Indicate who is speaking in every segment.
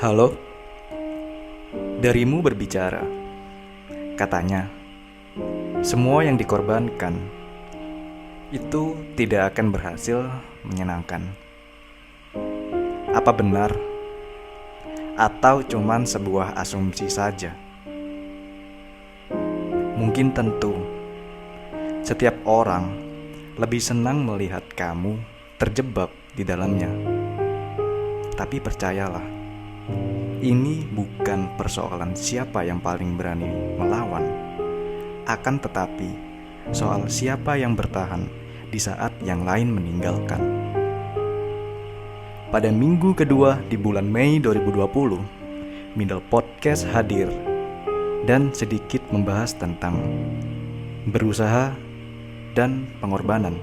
Speaker 1: Halo, darimu berbicara. Katanya, semua yang dikorbankan itu tidak akan berhasil menyenangkan. Apa benar? Atau cuman sebuah asumsi saja? Mungkin tentu, setiap orang lebih senang melihat kamu terjebak di dalamnya. Tapi percayalah, ini bukan persoalan siapa yang paling berani melawan. Akan tetapi, soal siapa yang bertahan di saat yang lain meninggalkan. Pada minggu kedua di bulan Mei 2020, Middle Podcast hadir dan sedikit membahas tentang berusaha dan pengorbanan.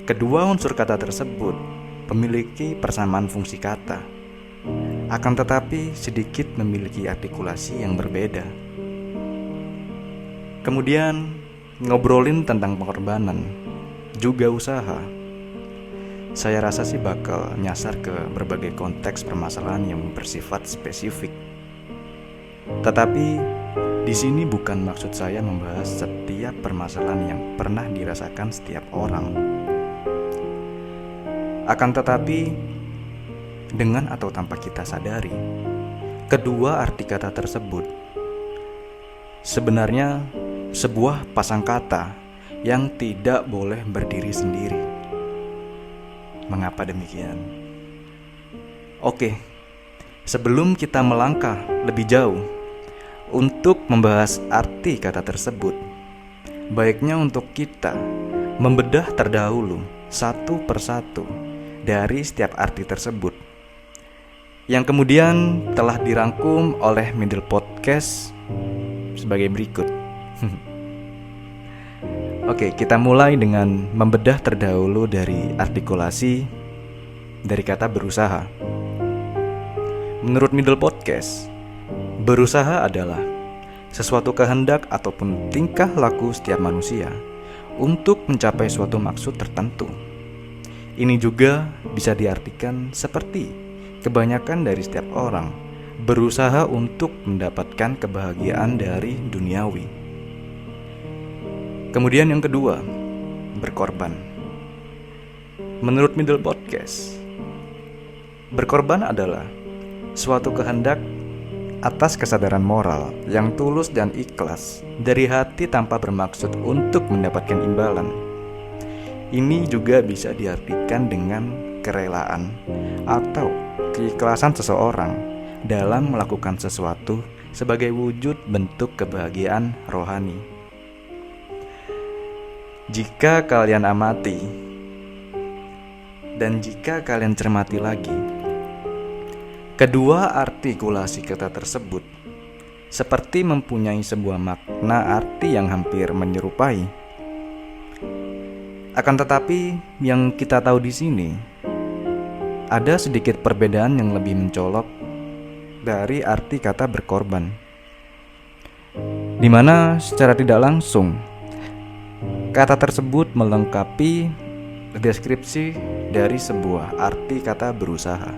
Speaker 1: Kedua unsur kata tersebut memiliki persamaan fungsi kata, akan tetapi sedikit memiliki artikulasi yang berbeda. Kemudian ngobrolin tentang pengorbanan, juga usaha. Saya rasa sih bakal nyasar ke berbagai konteks permasalahan yang bersifat spesifik. Tetapi di sini bukan maksud saya membahas setiap permasalahan yang pernah dirasakan setiap orang. Akan tetapi, dengan atau tanpa kita sadari, kedua arti kata tersebut sebenarnya sebuah pasang kata yang tidak boleh berdiri sendiri. Mengapa demikian? Oke, sebelum kita melangkah lebih jauh untuk membahas arti kata tersebut, baiknya untuk kita membedah terdahulu satu persatu dari setiap arti tersebut, yang kemudian telah dirangkum oleh Middle Podcast sebagai berikut. Oke, kita mulai dengan membedah terdahulu dari artikulasi dari kata berusaha. Menurut Middle Podcast, berusaha adalah sesuatu kehendak ataupun tingkah laku setiap manusia untuk mencapai suatu maksud tertentu. Ini juga bisa diartikan seperti kebanyakan dari setiap orang berusaha untuk mendapatkan kebahagiaan dari duniawi. Kemudian yang kedua, berkorban. Menurut Middle Podcast, berkorban adalah suatu kehendak atas kesadaran moral yang tulus dan ikhlas dari hati tanpa bermaksud untuk mendapatkan imbalan. Ini juga bisa diartikan dengan kerelaan atau keikhlasan seseorang dalam melakukan sesuatu sebagai wujud bentuk kebahagiaan rohani. Jika kalian amati dan jika kalian cermati lagi, kedua artikulasi kata tersebut seperti mempunyai sebuah makna arti yang hampir menyerupai. Akan tetapi, yang kita tahu di sini ada sedikit perbedaan yang lebih mencolok dari arti kata berkorban, di mana secara tidak langsung kata tersebut melengkapi deskripsi dari sebuah arti kata berusaha.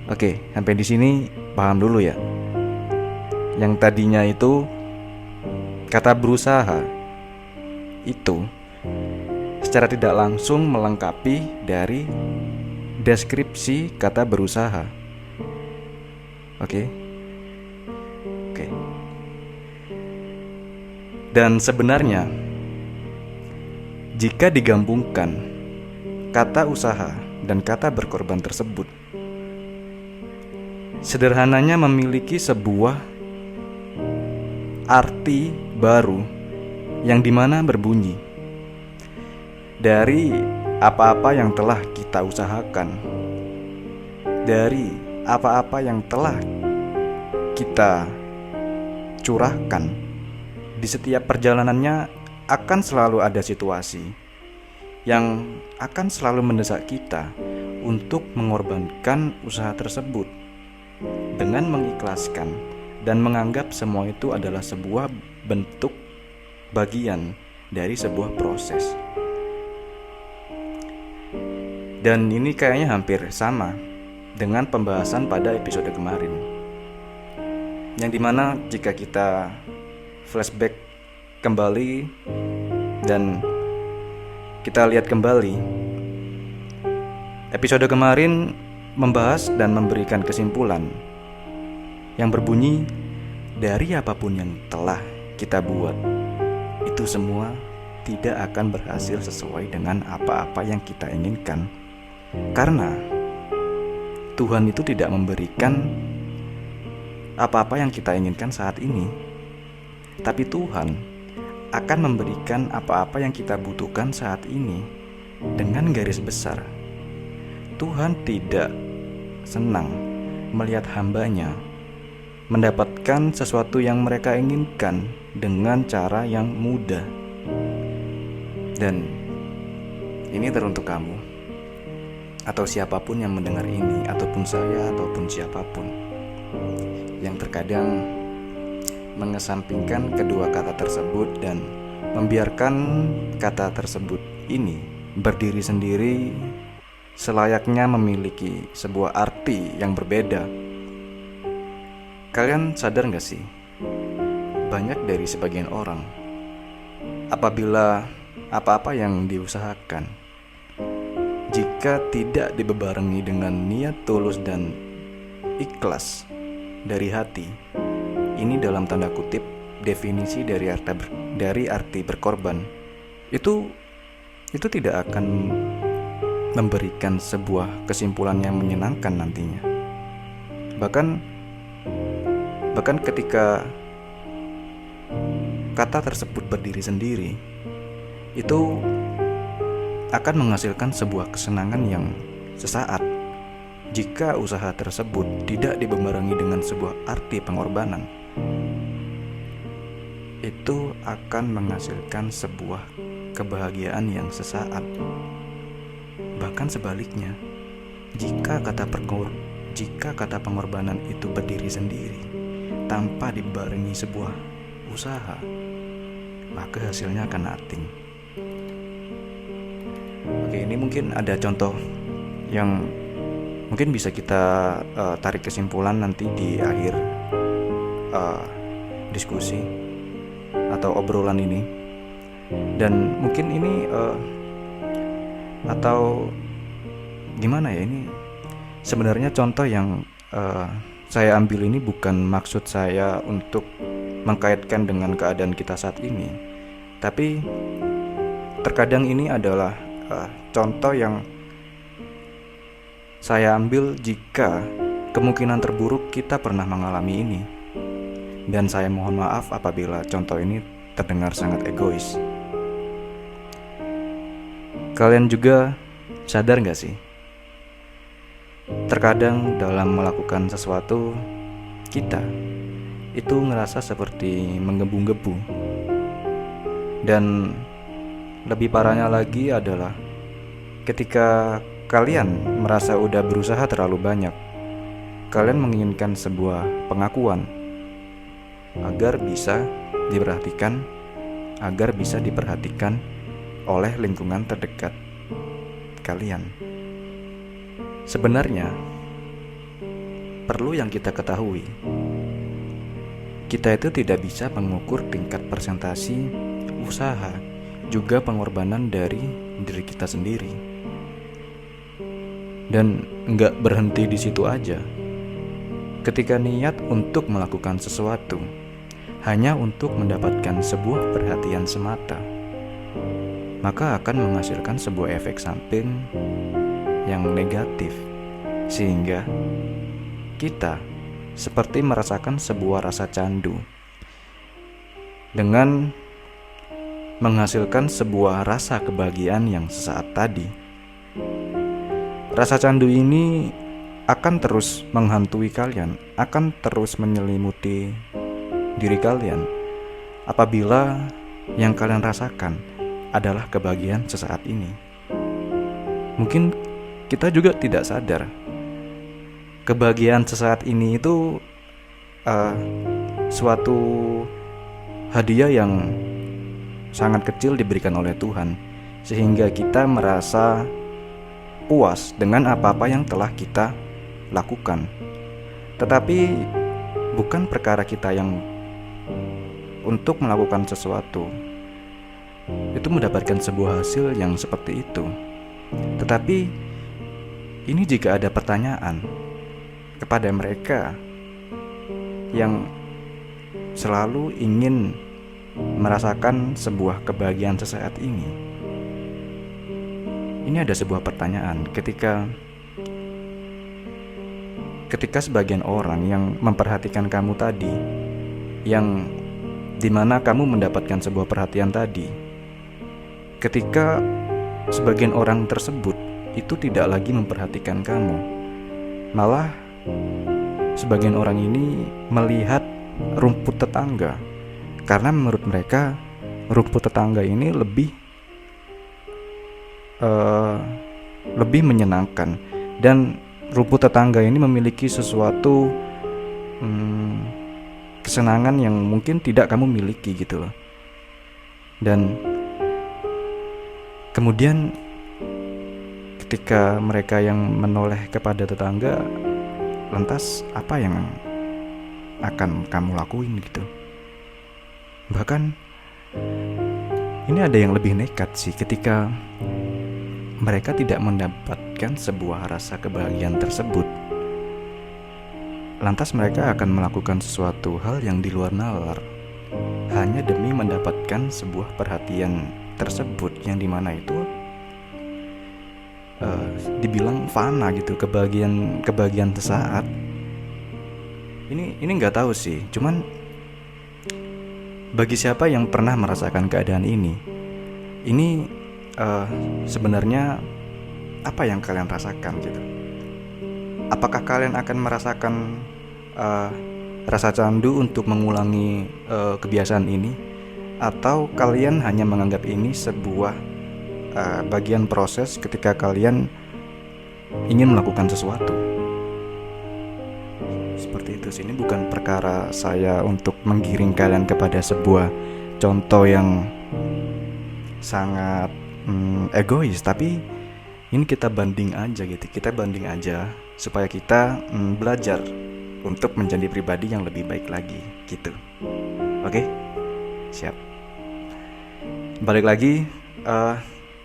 Speaker 1: Oke, sampai di sini paham dulu ya. Yang tadinya itu kata berusaha itu secara tidak langsung melengkapi dari deskripsi kata berusaha. Oke. Dan sebenarnya, jika digabungkan kata usaha dan kata berkorban tersebut, sederhananya memiliki sebuah arti baru yang dimana berbunyi, dari apa-apa yang telah kita usahakan, dari apa-apa yang telah kita curahkan, di setiap perjalanannya akan selalu ada situasi yang akan selalu mendesak kita untuk mengorbankan usaha tersebut dengan mengikhlaskan dan menganggap semua itu adalah sebuah bentuk bagian dari sebuah proses. Dan ini kayaknya hampir sama dengan pembahasan pada episode kemarin, yang dimana jika kita flashback kembali dan kita lihat kembali, episode kemarin membahas dan memberikan kesimpulan yang berbunyi, dari apapun yang telah kita buat, itu semua tidak akan berhasil sesuai dengan apa-apa yang kita inginkan. Karena Tuhan itu tidak memberikan apa-apa yang kita inginkan saat ini, tapi Tuhan akan memberikan apa-apa yang kita butuhkan saat ini. Dengan garis besar, Tuhan tidak senang melihat hambanya mendapatkan sesuatu yang mereka inginkan dengan cara yang mudah. Dan ini teruntuk kamu atau siapapun yang mendengar ini, ataupun saya, ataupun siapapun yang terkadang mengesampingkan kedua kata tersebut dan membiarkan kata tersebut ini berdiri sendiri selayaknya memiliki sebuah arti yang berbeda. Kalian sadar gak sih? Banyak dari sebagian orang, apabila apa-apa yang diusahakan, jika tidak dibebarengi dengan niat tulus dan ikhlas dari hati, ini dalam tanda kutip definisi dari arti berkorban, itu tidak akan memberikan sebuah kesimpulan yang menyenangkan nantinya. Bahkan ketika kata tersebut berdiri sendiri, itu akan menghasilkan sebuah kesenangan yang sesaat jika usaha tersebut tidak dibarengi dengan sebuah arti pengorbanan. Itu akan menghasilkan sebuah kebahagiaan yang sesaat. Bahkan sebaliknya, jika kata pengorbanan itu berdiri sendiri tanpa dibarengi sebuah usaha, maka hasilnya akan nothing. Oke, ini mungkin ada contoh yang mungkin bisa kita tarik kesimpulan nanti di akhir diskusi atau obrolan ini. Dan mungkin ini atau gimana ya, ini sebenarnya contoh yang saya ambil ini bukan maksud saya untuk mengkaitkan dengan keadaan kita saat ini, tapi terkadang ini adalah contoh yang saya ambil jika kemungkinan terburuk kita pernah mengalami ini. Dan saya mohon maaf apabila contoh ini terdengar sangat egois. Kalian juga sadar gak sih? Terkadang dalam melakukan sesuatu, kita itu ngerasa seperti menggebu-gebu. Dan lebih parahnya lagi adalah ketika kalian merasa udah berusaha terlalu banyak, kalian menginginkan sebuah pengakuan agar bisa diperhatikan oleh lingkungan terdekat kalian. Sebenarnya perlu yang kita ketahui, kita itu tidak bisa mengukur tingkat persentasi usaha juga pengorbanan dari diri kita sendiri. Dan nggak berhenti di situ aja. Ketika niat untuk melakukan sesuatu hanya untuk mendapatkan sebuah perhatian semata, maka akan menghasilkan sebuah efek samping yang negatif, sehingga kita seperti merasakan sebuah rasa candu dengan menghasilkan sebuah rasa kebahagiaan yang sesaat tadi. Rasa candu ini akan terus menghantui kalian, akan terus menyelimuti diri kalian apabila yang kalian rasakan adalah kebahagiaan sesaat ini. Mungkin kita juga tidak sadar kebahagiaan sesaat ini itu suatu hadiah yang sangat kecil diberikan oleh Tuhan, sehingga kita merasa puas dengan apa-apa yang telah kita lakukan. Tetapi bukan perkara kita yang untuk melakukan sesuatu itu mendapatkan sebuah hasil yang seperti itu. Tetapi ini jika ada pertanyaan kepada mereka yang selalu ingin merasakan sebuah kebahagiaan sesaat ini. Ini ada sebuah pertanyaan ketika sebagian orang yang memperhatikan kamu tadi, yang dimana kamu mendapatkan sebuah perhatian tadi, ketika sebagian orang tersebut itu tidak lagi memperhatikan kamu, malah sebagian orang ini melihat rumput tetangga, karena menurut mereka rumput tetangga ini lebih menyenangkan, dan rumput tetangga ini memiliki sesuatu kesenangan yang mungkin tidak kamu miliki gitu loh. Dan kemudian ketika mereka yang menoleh kepada tetangga, lantas apa yang akan kamu lakuin gitu? Bahkan ini ada yang lebih nekat sih, ketika mereka tidak mendapatkan sebuah rasa kebahagiaan tersebut, lantas mereka akan melakukan sesuatu hal yang di luar nalar hanya demi mendapatkan sebuah perhatian tersebut, yang dimana itu dibilang fana gitu, kebahagiaan sesaat. Ini nggak tahu sih, cuman bagi siapa yang pernah merasakan keadaan ini sebenarnya apa yang kalian rasakan gitu? Apakah kalian akan merasakan rasa candu untuk mengulangi kebiasaan ini, atau kalian hanya menganggap ini sebuah bagian proses ketika kalian ingin melakukan sesuatu? Seperti itu sih. Ini bukan perkara saya untuk menggiring kalian kepada sebuah contoh yang sangat egois, tapi ini kita banding aja supaya kita belajar untuk menjadi pribadi yang lebih baik lagi gitu. Oke? Siap. Balik lagi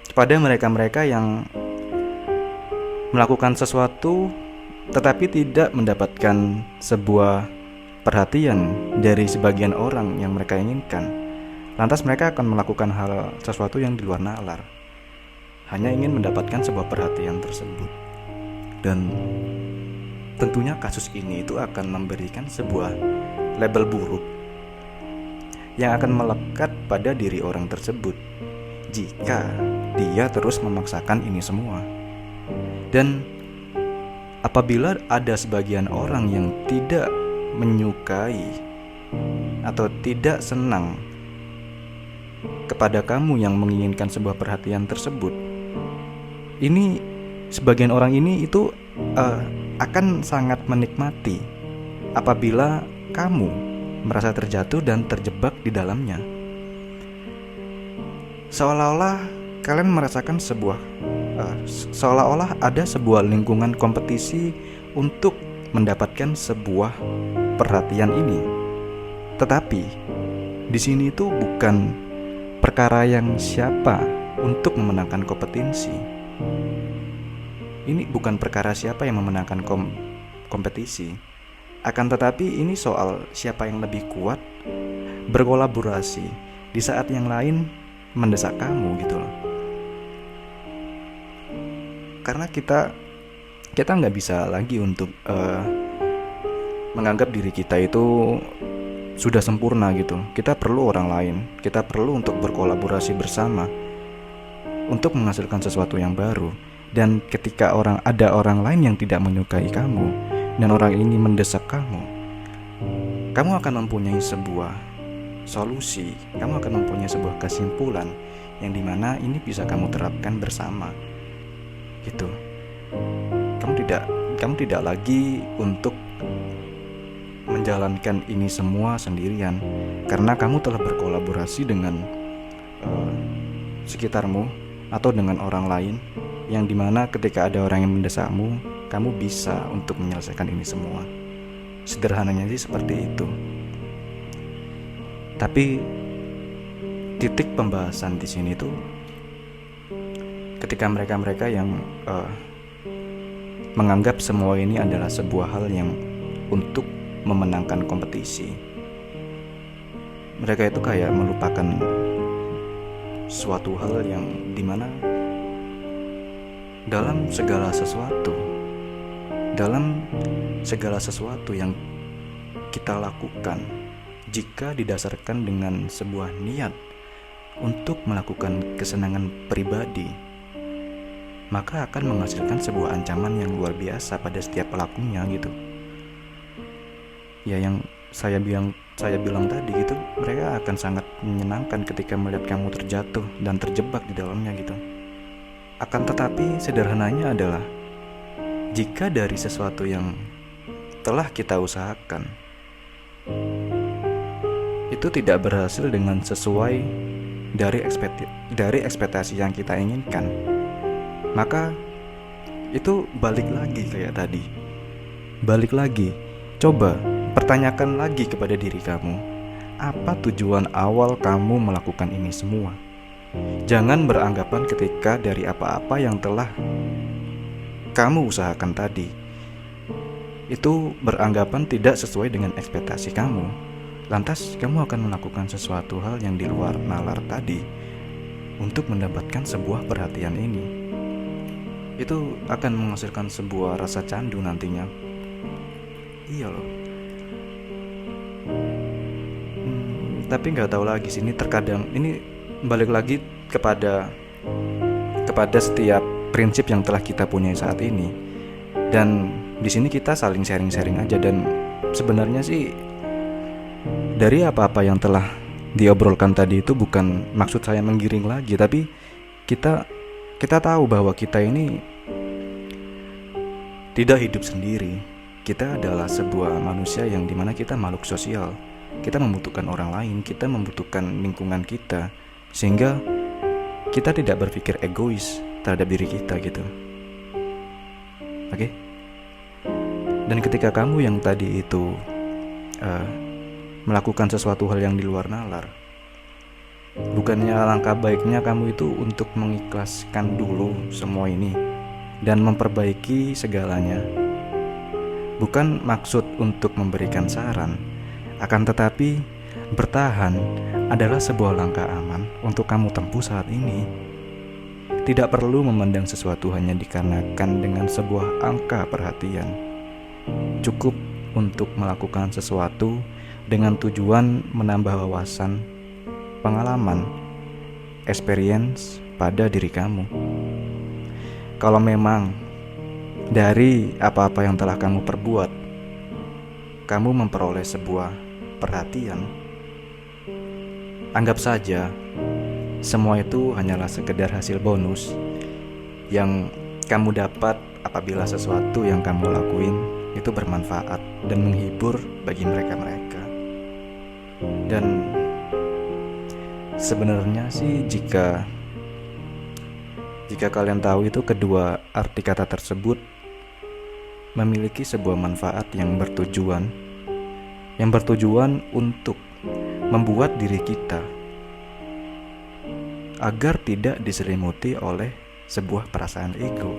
Speaker 1: kepada mereka-mereka yang melakukan sesuatu tetapi tidak mendapatkan sebuah perhatian dari sebagian orang yang mereka inginkan. Lantas mereka akan melakukan sesuatu yang di luar nalar, hanya ingin mendapatkan sebuah perhatian tersebut. Dan tentunya kasus ini itu akan memberikan sebuah label buruk yang akan melekat pada diri orang tersebut jika dia terus memaksakan ini semua. Dan apabila ada sebagian orang yang tidak menyukai atau tidak senang kepada kamu yang menginginkan sebuah perhatian tersebut, ini sebagian orang ini itu akan sangat menikmati apabila kamu merasa terjatuh dan terjebak di dalamnya. Seolah-olah kalian merasakan seolah-olah ada sebuah lingkungan kompetisi untuk mendapatkan sebuah perhatian ini. Tetapi di sini itu bukan perkara yang siapa untuk memenangkan kompetisi. Ini bukan perkara siapa yang memenangkan kompetisi. Akan tetapi ini soal siapa yang lebih kuat berkolaborasi di saat yang lain mendesak kamu gitu loh. Karena kita nggak bisa lagi untuk menganggap diri kita itu sudah sempurna gitu. Kita perlu orang lain, kita perlu untuk berkolaborasi bersama untuk menghasilkan sesuatu yang baru. Dan ketika ada orang lain yang tidak menyukai kamu dan orang ini mendesak kamu akan mempunyai sebuah solusi, kamu akan mempunyai sebuah kesimpulan yang dimana ini bisa kamu terapkan bersama gitu. Kamu tidak lagi untuk menjalankan ini semua sendirian, karena kamu telah berkolaborasi dengan sekitarmu atau dengan orang lain, yang dimana ketika ada orang yang mendesakmu, kamu bisa untuk menyelesaikan ini semua. Sederhananya sih seperti itu. Tapi titik pembahasan di sini tuh ketika mereka yang menganggap semua ini adalah sebuah hal yang untuk memenangkan kompetisi. Mereka itu kayak melupakan suatu hal yang dimana dalam segala sesuatu yang kita lakukan, jika didasarkan dengan sebuah niat untuk melakukan kesenangan pribadi, maka akan menghasilkan sebuah ancaman yang luar biasa pada setiap pelakunya gitu. Ya, yang saya bilang tadi gitu, mereka akan sangat menyenangkan ketika melihat kamu terjatuh dan terjebak di dalamnya gitu. Akan tetapi sederhananya adalah jika dari sesuatu yang telah kita usahakan itu tidak berhasil dengan sesuai dari ekspektasi yang kita inginkan, maka itu balik lagi kayak tadi. Balik lagi, coba pertanyakan lagi kepada diri kamu, apa tujuan awal kamu melakukan ini semua? Jangan beranggapan ketika dari apa-apa yang telah kamu usahakan tadi itu beranggapan tidak sesuai dengan ekspektasi kamu, lantas kamu akan melakukan sesuatu hal yang di luar nalar tadi untuk mendapatkan sebuah perhatian ini. Itu akan menghasilkan sebuah rasa candu nantinya. Iya loh. Tapi nggak tahu lagi sini, terkadang ini balik lagi kepada setiap prinsip yang telah kita punya saat ini. Dan di sini kita saling sharing-sharing aja, dan sebenarnya sih dari apa-apa yang telah diobrolkan tadi itu bukan maksud saya menggiring lagi, tapi kita tahu bahwa kita ini tidak hidup sendiri. Kita adalah sebuah manusia yang dimana kita makhluk sosial. Kita membutuhkan orang lain, kita membutuhkan lingkungan kita, sehingga kita tidak berpikir egois terhadap diri kita gitu. Oke? Dan ketika kamu yang tadi itu melakukan sesuatu hal yang di luar nalar, bukannya langkah baiknya kamu itu untuk mengikhlaskan dulu semua ini dan memperbaiki segalanya? Bukan maksud untuk memberikan saran, akan tetapi bertahan adalah sebuah langkah aman untuk kamu tempuh saat ini. Tidak perlu memandang sesuatu hanya dikarenakan dengan sebuah angka perhatian. Cukup untuk melakukan sesuatu dengan tujuan menambah wawasan, pengalaman, experience pada diri kamu. Kalau memang dari apa-apa yang telah kamu perbuat, kamu memperoleh sebuah perhatian, anggap saja semua itu hanyalah sekedar hasil bonus yang kamu dapat apabila sesuatu yang kamu lakuin itu bermanfaat dan menghibur bagi mereka-mereka. Dan sebenarnya sih jika kalian tahu itu, kedua arti kata tersebut memiliki sebuah manfaat yang bertujuan untuk membuat diri kita agar tidak diselimuti oleh sebuah perasaan ego.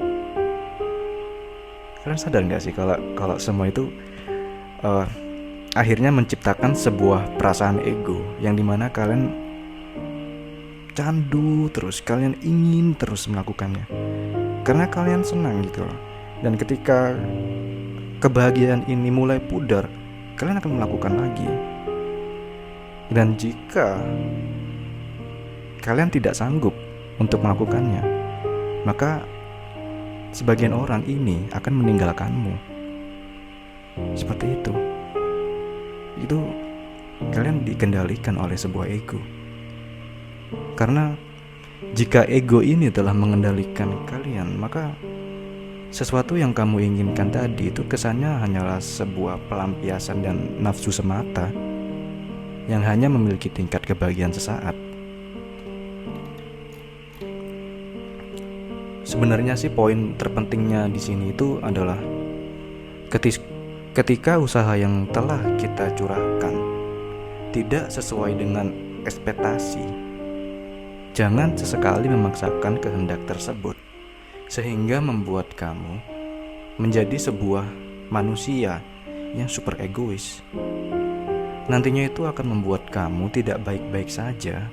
Speaker 1: Kalian sadar gak sih kalau semua itu akhirnya menciptakan sebuah perasaan ego yang dimana kalian candu terus, kalian ingin terus melakukannya karena kalian senang gitu loh. Dan ketika kebahagiaan ini mulai pudar, kalian akan melakukan lagi. Dan jika kalian tidak sanggup untuk melakukannya, maka sebagian orang ini akan meninggalkanmu. Seperti itu. Itu kalian dikendalikan oleh sebuah ego. Karena jika ego ini telah mengendalikan kalian, maka sesuatu yang kamu inginkan tadi itu kesannya hanyalah sebuah pelampiasan dan nafsu semata yang hanya memiliki tingkat kebahagiaan sesaat. Sebenarnya sih poin terpentingnya di sini itu adalah ketika usaha yang telah kita curahkan tidak sesuai dengan ekspektasi, jangan sesekali memaksakan kehendak tersebut sehingga membuat kamu menjadi sebuah manusia yang super egois. Nantinya itu akan membuat kamu tidak baik-baik saja.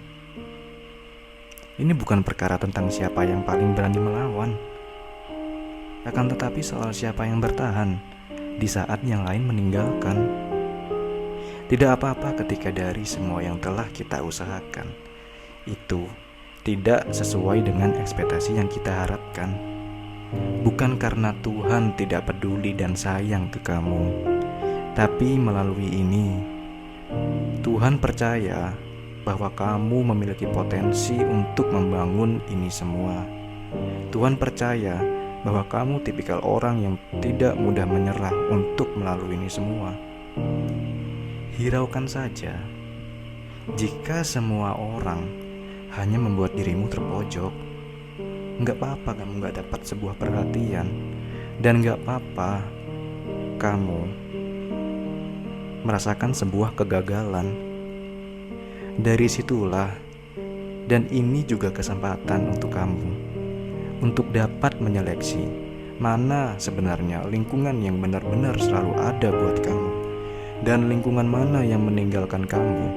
Speaker 1: Ini bukan perkara tentang siapa yang paling berani melawan, akan tetapi soal siapa yang bertahan di saat yang lain meninggalkan. Tidak apa-apa ketika dari semua yang telah kita usahakan itu tidak sesuai dengan ekspektasi yang kita harapkan. Bukan karena Tuhan tidak peduli dan sayang ke kamu, tapi melalui ini Tuhan percaya bahwa kamu memiliki potensi untuk membangun ini semua. Tuhan percaya bahwa kamu tipikal orang yang tidak mudah menyerah untuk melalui ini semua. Hiraukan saja jika semua orang hanya membuat dirimu terpojok. Gak apa-apa kamu gak dapat sebuah perhatian, dan gak apa-apa kamu merasakan sebuah kegagalan. Dari situlah, dan ini juga kesempatan untuk kamu untuk dapat menyeleksi mana sebenarnya lingkungan yang benar-benar selalu ada buat kamu, dan lingkungan mana yang meninggalkan kamu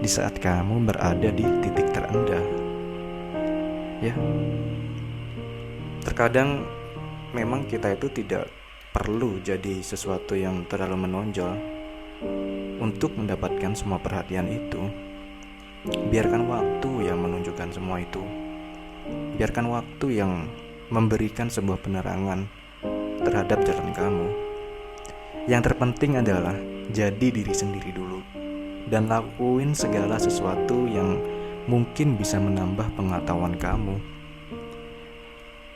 Speaker 1: di saat kamu berada di titik terendah. Ya, terkadang memang kita itu tidak perlu jadi sesuatu yang terlalu menonjol untuk mendapatkan semua perhatian itu. Biarkan waktu yang menunjukkan semua itu. Biarkan waktu yang memberikan sebuah penerangan terhadap jalan kamu. Yang terpenting adalah jadi diri sendiri dulu, dan lakuin segala sesuatu yang mungkin bisa menambah pengetahuan kamu.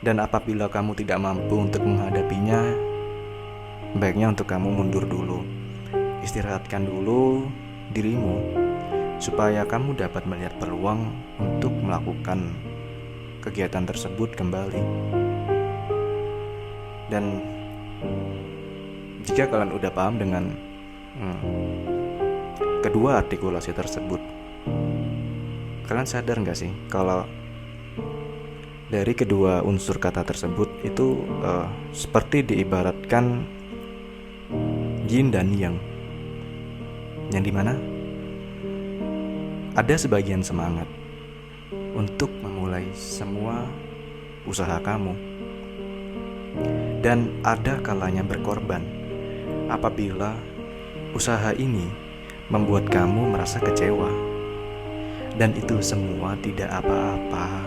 Speaker 1: Dan apabila kamu tidak mampu untuk menghadapinya, baiknya untuk kamu mundur dulu. Istirahatkan dulu dirimu supaya kamu dapat melihat peluang untuk melakukan kegiatan tersebut kembali. Dan jika kalian udah paham dengan kedua artikulasi tersebut, kalian sadar gak sih kalau dari kedua unsur kata tersebut itu seperti diibaratkan yin dan yang dimana ada sebagian semangat untuk memulai semua usaha kamu, dan ada kalanya berkorban apabila usaha ini membuat kamu merasa kecewa. Dan itu semua tidak apa-apa.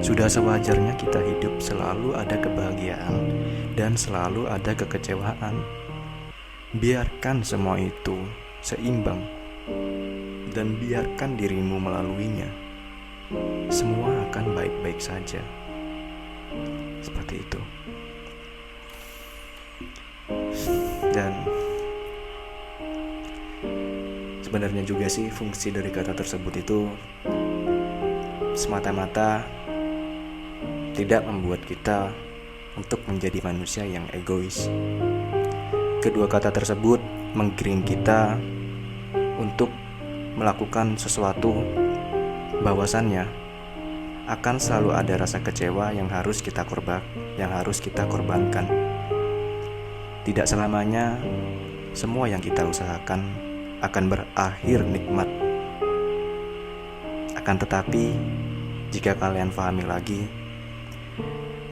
Speaker 1: Sudah sewajarnya kita hidup selalu ada kebahagiaan dan selalu ada kekecewaan. Biarkan semua itu seimbang, dan biarkan dirimu melaluinya. Semua akan baik-baik saja. Seperti itu. Dan sebenarnya juga sih fungsi dari kata tersebut itu semata-mata tidak membuat kita untuk menjadi manusia yang egois. Kedua kata tersebut menggiring kita untuk melakukan sesuatu, bahwasannya akan selalu ada rasa kecewa yang harus kita korbankan. Tidak selamanya semua yang kita usahakan akan berakhir nikmat. Akan tetapi, jika kalian pahami lagi,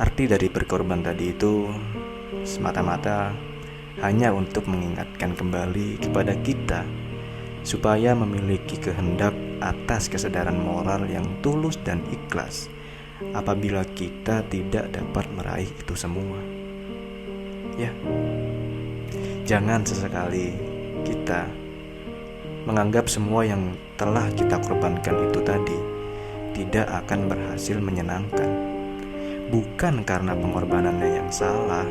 Speaker 1: arti dari berkorban tadi itu semata-mata hanya untuk mengingatkan kembali kepada kita supaya memiliki kehendak atas kesadaran moral yang tulus dan ikhlas apabila kita tidak dapat meraih itu semua. Ya, jangan sesekali kita menganggap semua yang telah kita korbankan itu tadi tidak akan berhasil menyenangkan. Bukan karena pengorbanannya yang salah,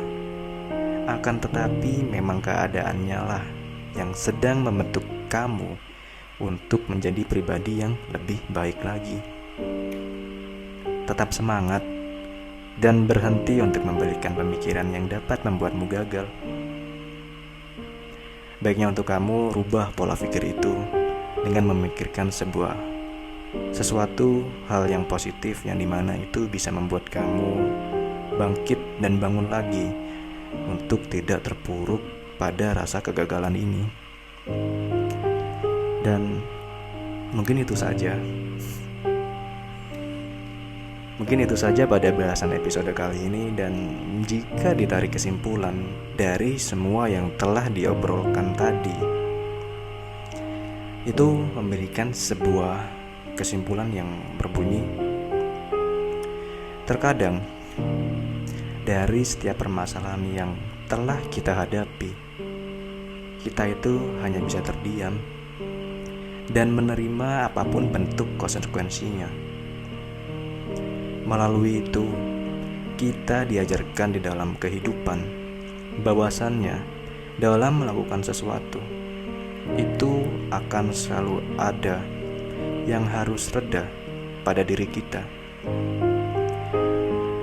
Speaker 1: akan tetapi memang keadaannya lah yang sedang membentuk kamu untuk menjadi pribadi yang lebih baik lagi. Tetap semangat, dan berhenti untuk membelikan pemikiran yang dapat membuatmu gagal. Baiknya untuk kamu rubah pola pikir itu dengan memikirkan sesuatu hal yang positif, yang dimana itu bisa membuat kamu bangkit dan bangun lagi untuk tidak terpuruk pada rasa kegagalan ini. Dan mungkin itu saja pada bahasan episode kali ini. Dan jika ditarik kesimpulan dari semua yang telah diobrolkan tadi, itu memberikan sebuah kesimpulan yang berbunyi, terkadang dari setiap permasalahan yang telah kita hadapi, kita itu hanya bisa terdiam dan menerima apapun bentuk konsekuensinya. Melalui itu, kita diajarkan di dalam kehidupan bahwasannya dalam melakukan sesuatu itu akan selalu ada yang harus reda pada diri kita.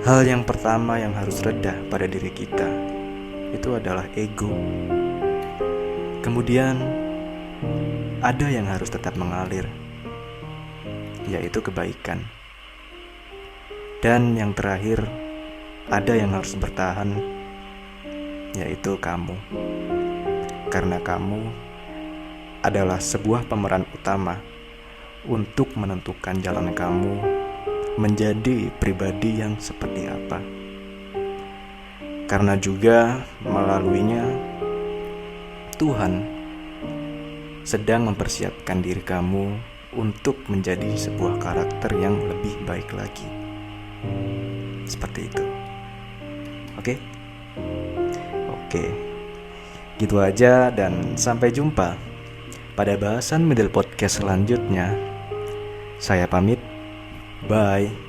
Speaker 1: Hal yang pertama yang harus reda pada diri kita itu adalah ego. Kemudian ada yang harus tetap mengalir, yaitu kebaikan. Dan yang terakhir, ada yang harus bertahan, yaitu kamu. Karena kamu adalah sebuah pemeran utama untuk menentukan jalan kamu menjadi pribadi yang seperti apa. Karena juga melaluinya Tuhan sedang mempersiapkan diri kamu untuk menjadi sebuah karakter yang lebih baik lagi. Seperti itu. Oke? Gitu aja, dan sampai jumpa pada bahasan Middle Podcast selanjutnya. Saya pamit. Bye.